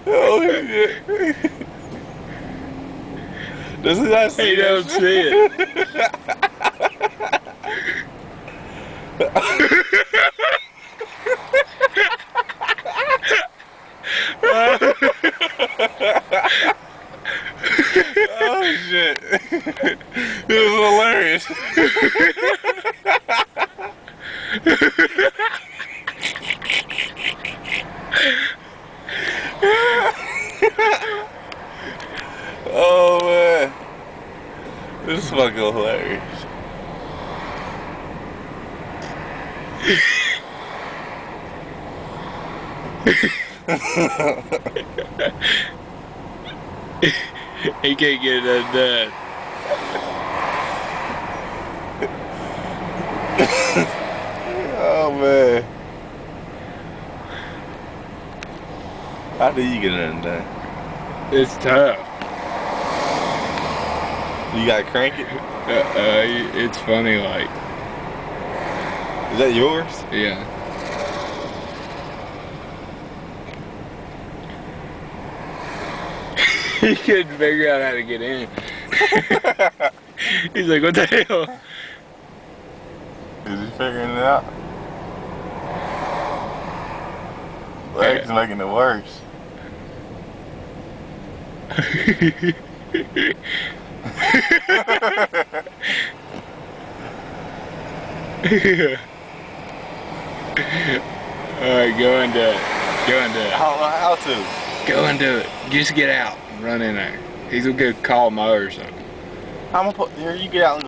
Oh shit. Does he not see He don't see it. Oh shit. It was hilarious. Oh man. This is fucking hilarious. He can't get it undone. Oh man. How do you get it undone? It's tough. You gotta crank it? It's funny, like, Is that yours? yeah. He couldn't figure out how to get in. He's like, what the hell? Is he figuring it out? Legs making it worse. Alright, go and do it. Go and do it. I don't know how to. Go and do it. Just get out and run in there. He's gonna go call Mo or something. I'm gonna put here. You get out and